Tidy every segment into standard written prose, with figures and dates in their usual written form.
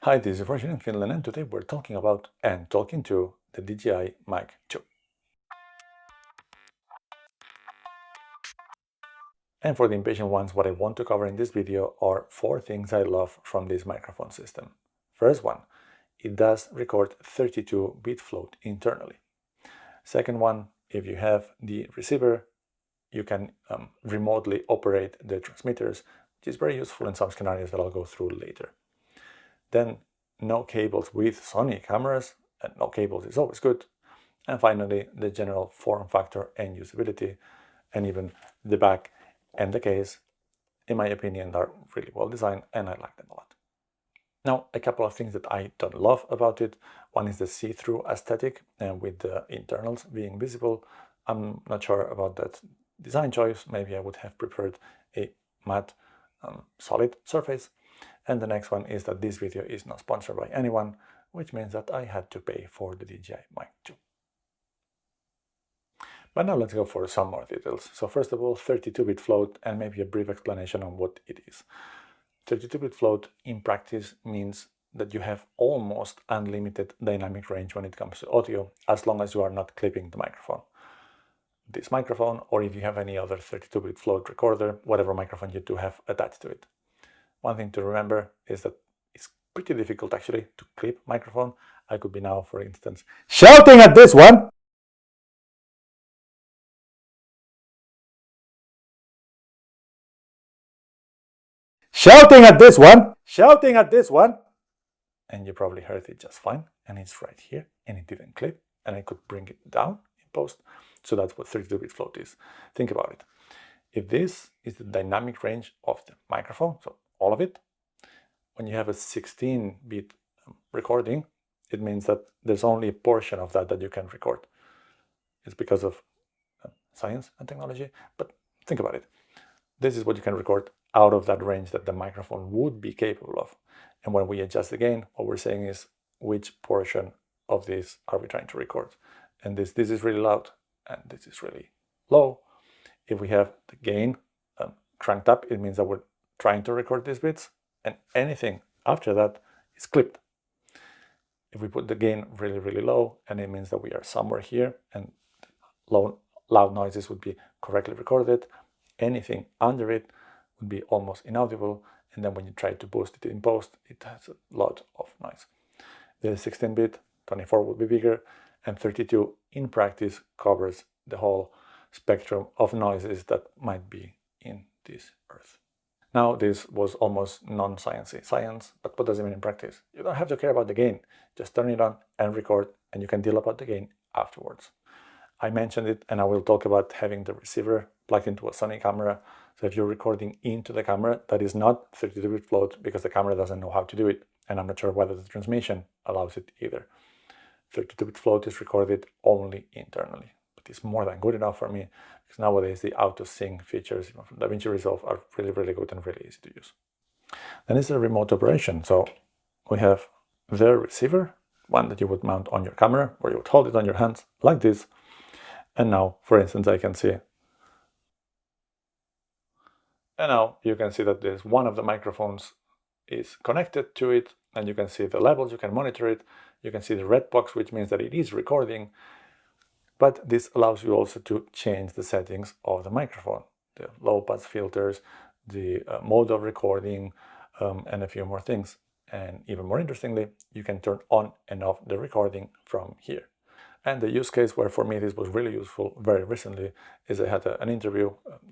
Hi, this is Roger in Finland, and today we're talking about and talking to the DJI Mic 2. And for the impatient ones, what I want to cover in this video are 4 things I love from this microphone system. First one, it does record 32-bit float internally. Second one, if you have the receiver, you can remotely operate the transmitters, which is very useful in some scenarios that I'll go through later. Then no cables with Sony cameras, and no cables is always good. And finally, the general form factor and usability, and even the back and the case, in my opinion, are really well designed and I like them a lot. Now, a couple of things that I don't love about it. One is the see-through aesthetic and with the internals being visible. I'm not sure about that design choice. Maybe I would have preferred a matte solid surface. And the next one is that this video is not sponsored by anyone, which means that I had to pay for the DJI Mic 2. But now let's go for some more details. So first of all, 32-bit float and maybe a brief explanation on what it is. 32-bit float in practice means that you have almost unlimited dynamic range when it comes to audio, as long as you are not clipping the microphone. This microphone, or if you have any other 32-bit float recorder, whatever microphone you do have attached to it. One thing to remember is that it's pretty difficult actually to clip microphone. I could be now, for instance, shouting at this one. Shouting at this one, and you probably heard it just fine, and it's right here, and it didn't clip, and I could bring it down in post. So that's what 32-bit float is. Think about it. If this is the dynamic range of the microphone, so all of it, when you have a 16-bit recording, it means that there's only a portion of that you can record. It's because of science and technology, but think about it. This is what you can record out of that range that the microphone would be capable of. And when we adjust the gain, what we're saying is which portion of this are we trying to record. And this is really loud and this is really low. If we have the gain cranked up, it means that we're trying to record these bits, and anything after that is clipped. If we put the gain really, really low, and it means that we are somewhere here and loud noises would be correctly recorded, anything under it would be almost inaudible, and then when you try to boost it in post, it has a lot of noise. The 16-bit, 24 would be bigger, and 32 in practice covers the whole spectrum of noises that might be in this earth. Now, this was almost non-sciencey science, but what does it mean in practice? You don't have to care about the gain. Just turn it on and record, and you can deal about the gain afterwards. I mentioned it, and I will talk about having the receiver plugged into a Sony camera. So if you're recording into the camera, that is not 32-bit float because the camera doesn't know how to do it, and I'm not sure whether the transmission allows it either. 32-bit float is recorded only internally, but it's more than good enough for me because nowadays the auto-sync features from DaVinci Resolve are really, really good and really easy to use. Then it's a remote operation. So we have the receiver, one that you would mount on your camera, where you would hold it on your hands like this. And now, for instance, I can see. And now you can see that there's one of the microphones is connected to it, and you can see the levels, you can monitor it, you can see the red box, which means that it is recording. But this allows you also to change the settings of the microphone, the low pass filters, the mode of recording, and a few more things. And even more interestingly, you can turn on and off the recording from here. And the use case where for me this was really useful very recently is I had an interview,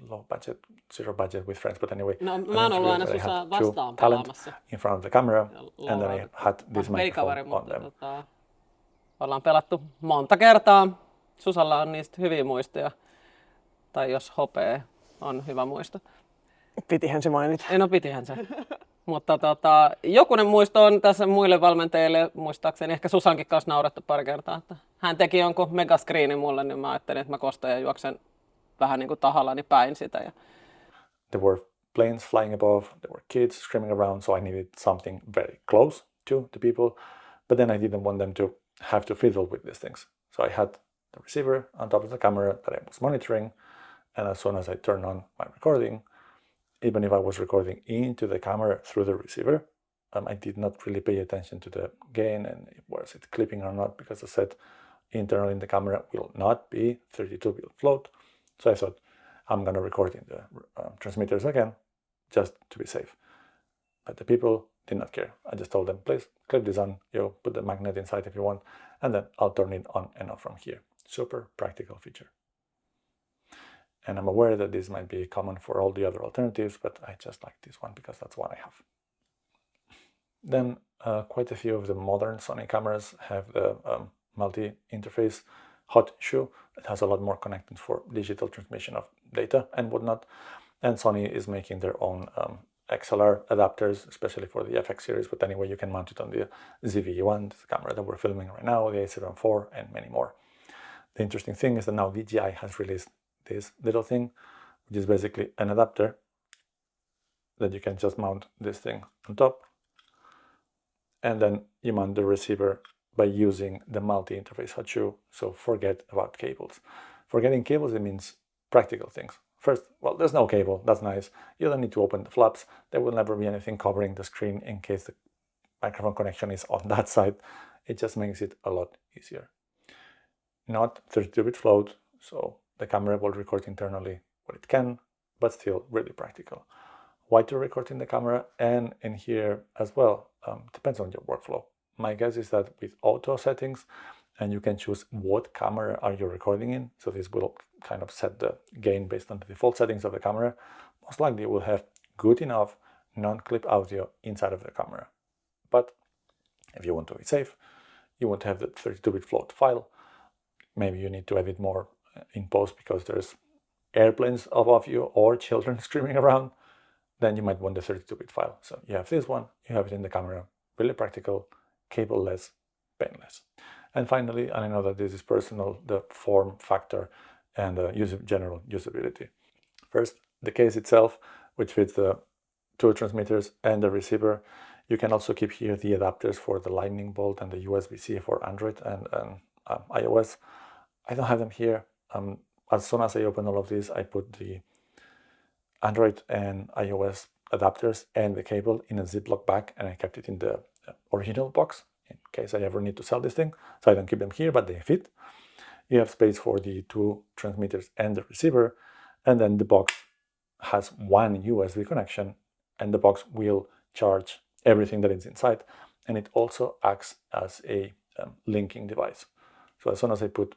low budget, zero budget with friends, but anyway, No, mä oon ollut aina sussa vastaan pelaamassa. in front of the camera, and then I had this microphone on them. Ollaan pelattu monta kertaa. Susalla on niistä hyviä muistoja. Tai jos hopee on hyvä muisto. Pitihän se mainita. No pitihän se. Mutta jokunen muisto on tässä muille valmentajille, muistaakseni ehkä Susankin kanssa naurettu pari kertaa. Että hän teki jonkun megascreenin mulle, niin mä ajattelin, että mä kostan ja juoksen vähän niin kuin tahallani päin sitä. There were planes flying above, there were kids screaming around, so I needed something very close to the people, but then I didn't want them to have to fiddle with these things. So I had the receiver on top of the camera that I was monitoring, and as soon as I turned on my recording, even if I was recording into the camera through the receiver, I did not really pay attention to the gain and was it clipping or not, because I said internal in the camera will not be 32-bit float. So I thought I'm going to record in the transmitters again, just to be safe. But the people did not care. I just told them, please clip this on, you put the magnet inside if you want, and then I'll turn it on and off from here. Super practical feature. And I'm aware that this might be common for all the other alternatives, but I just like this one because that's what I have. Then quite a few of the modern Sony cameras have the multi-interface hot shoe that has a lot more connectors for digital transmission of data and whatnot. And Sony is making their own XLR adapters, especially for the FX series, but anyway, you can mount it on the ZV-1, the camera that we're filming right now, the A7 IV, and many more. The interesting thing is that now DJI has released this little thing, which is basically an adapter that you can just mount this thing on top, and then you mount the receiver by using the multi-interface hot shoe. So forget about cables. Forgetting cables, it means practical things. First, well, there's no cable, that's nice. You don't need to open the flaps. There will never be anything covering the screen in case the microphone connection is on that side. It just makes it a lot easier. Not 32-bit float, so the camera will record internally what it can, but still really practical. Why to record in the camera and in here as well? Depends on your workflow. My guess is that with auto settings, and you can choose what camera are you recording in. So this will kind of set the gain based on the default settings of the camera. Most likely you will have good enough non-clip audio inside of the camera. But if you want to be safe, you want to have the 32-bit float file. Maybe you need to edit more in post because there's airplanes above you or children screaming around. Then you might want the 32-bit file. So you have this one, you have it in the camera, really practical, cable-less, painless. And finally, and I know that this is personal, the form factor and general usability. First, the case itself, which fits the two transmitters and the receiver. You can also keep here the adapters for the lightning bolt and the USB-C for Android and iOS. I don't have them here. As soon as I open all of these, I put the Android and iOS adapters and the cable in a Ziploc bag, and I kept it in the original box in case I ever need to sell this thing. So I don't keep them here, but they fit. You have space for the two transmitters and the receiver, and then the box has one USB connection, and the box will charge everything that is inside, and it also acts as a linking device. So as soon as I put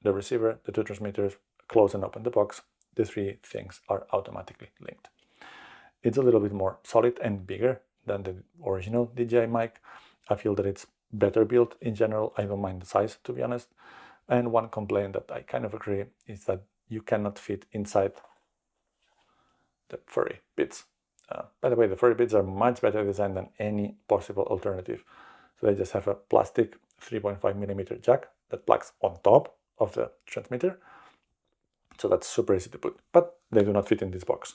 the receiver, the two transmitters, close and open the box, the three things are automatically linked. It's a little bit more solid and bigger than the original DJI Mic. I feel that it's better built in general. I don't mind the size, to be honest. And one complaint that I kind of agree is that you cannot fit inside the furry bits. By the way, the furry bits are much better designed than any possible alternative. So they just have a plastic 3.5mm jack that plugs on top of the transmitter. So that's super easy to put, but they do not fit in this box.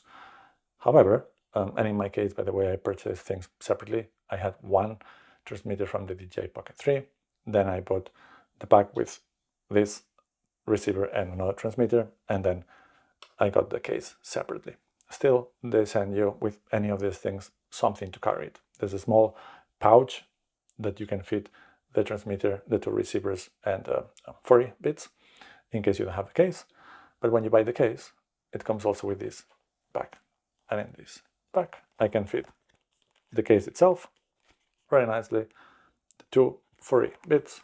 However, and in my case, by the way, I purchased things separately. I had one transmitter from the DJI Pocket 3. Then I bought the pack with this receiver and another transmitter, and then I got the case separately. Still, they send you with any of these things something to carry it. There's a small pouch that you can fit the transmitter, the two receivers, and furry bits in case you don't have the case. But when you buy the case, it comes also with this pack. And in this pack, I can fit the case itself very nicely, the two furry bits,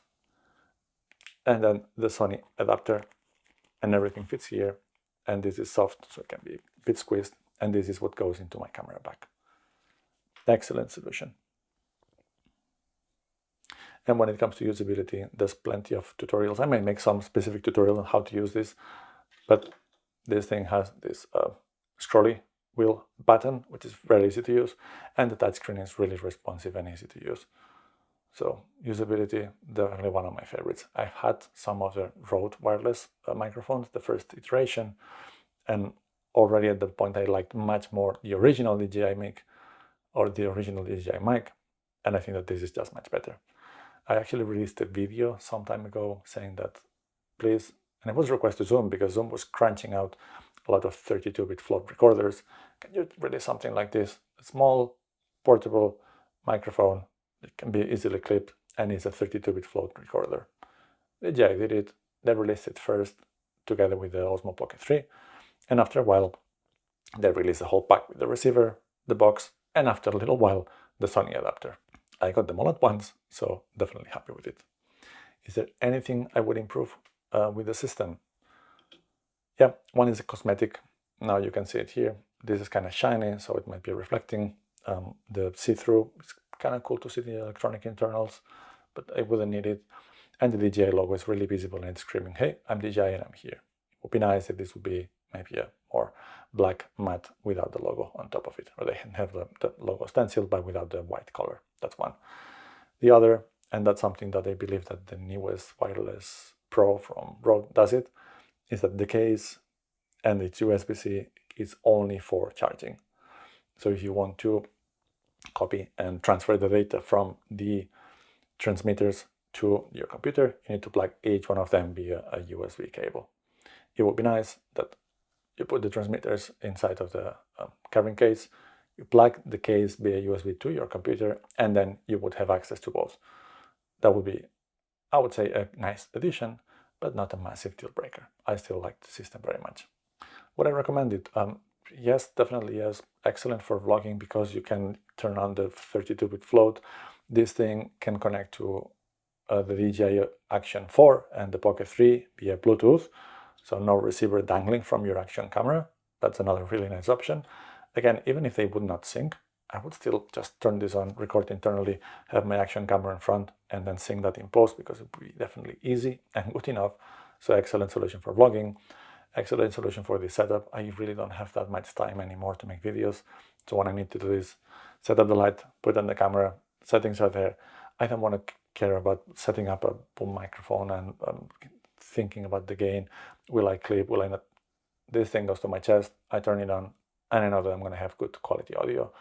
and then the Sony adapter, and everything fits here. And this is soft, so it can be a bit squeezed. And this is what goes into my camera bag. Excellent solution. And when it comes to usability, there's plenty of tutorials. I may make some specific tutorial on how to use this, but this thing has this scrolly wheel button, which is very easy to use, and the touchscreen is really responsive and easy to use. So usability, definitely one of my favorites. I've had some of the Rode wireless microphones, the first iteration, and already at that point I liked much more the original DJI Mic or the original DJI Mic, and I think that this is just much better. I actually released a video some time ago saying that please, and it was a request to Zoom because Zoom was crunching out a lot of 32-bit float recorders. Can you release something like this? A small, portable microphone. It can be easily clipped, and it's a 32-bit float recorder. DJI did it. They released it first together with the Osmo Pocket 3, and after a while they released the whole pack with the receiver, the box, and after a little while the Sony adapter. I got them all at once, so definitely happy with it. Is there anything I would improve with the system? Yeah, one is a cosmetic. Now you can see it here. This is kind of shiny, so it might be reflecting. The see-through, it's kind of cool to see the electronic internals, but I wouldn't need it. And the DJI logo is really visible, and it's screaming, hey, I'm DJI and I'm here. It would be nice if this would be maybe a more black matte without the logo on top of it, or they can have the logo stenciled but without the white color. That's one. The other, and that's something that I believe that the newest wireless Pro from Rode does it, is that the case and its USB-C is only for charging. So if you want to copy and transfer the data from the transmitters to your computer, you need to plug each one of them via a USB cable. It would be nice that you put the transmitters inside of the carrying case, you plug the case via USB to your computer, and then you would have access to both. That would be, I would say, a nice addition, but not a massive deal breaker. I still like the system very much. Would I recommend it? Yes, definitely yes. Excellent for vlogging because you can turn on the 32-bit float. This thing can connect to the DJI Action 4 and the Pocket 3 via Bluetooth, so no receiver dangling from your action camera. That's another really nice option. Again, even if they would not sync, I would still just turn this on, record internally, have my action camera in front, and then sync that in post because it would be definitely easy and good enough. So excellent solution for vlogging, excellent solution for this setup. I really don't have that much time anymore to make videos. So what I need to do is set up the light, put on the camera, settings are there. I don't want to care about setting up a boom microphone and thinking about the gain. Will I clip? Will I not? This thing goes to my chest. I turn it on, and I know that I'm going to have good quality audio,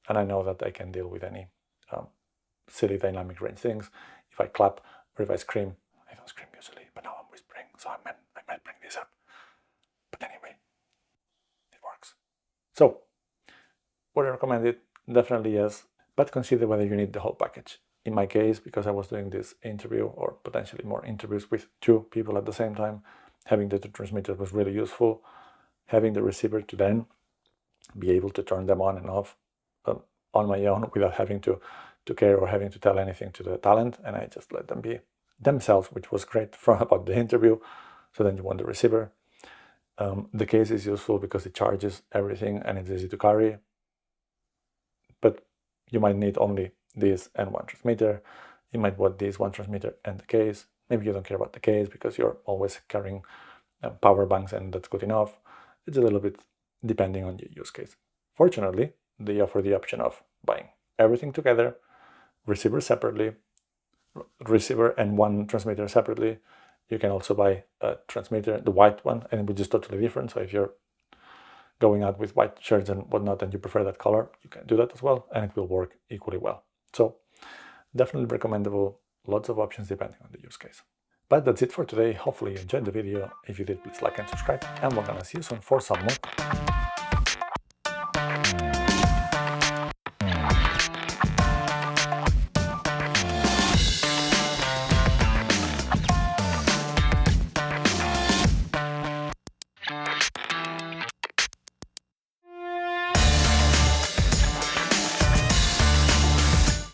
and I know that I can deal with any silly dynamic range things. If I clap or if I scream, I don't scream usually, but now I'm whispering, so I might bring this up. But anyway, it works. So, would I recommend it? Definitely yes, but consider whether you need the whole package. In my case, because I was doing this interview or potentially more interviews with two people at the same time, having the two transmitters was really useful. Having the receiver to then be able to turn them on and off on my own without having to care or having to tell anything to the talent, and I just let them be themselves, which was great from about the interview. So then you want the receiver. The case is useful because it charges everything and it's easy to carry, but you might need only this and one transmitter. You might want this one transmitter and the case. Maybe you don't care about the case because you're always carrying power banks and that's good enough. It's a little bit depending on your use case. Fortunately, they offer the option of buying everything together, receiver separately, receiver and one transmitter separately. You can also buy a transmitter, the white one, and which is totally different. So if you're going out with white shirts and whatnot and you prefer that color, you can do that as well, and it will work equally well. So definitely recommendable. Lots of options depending on the use case. But that's it for today. Hopefully you enjoyed the video. If you did, please like and subscribe, and we're gonna see you soon for some more.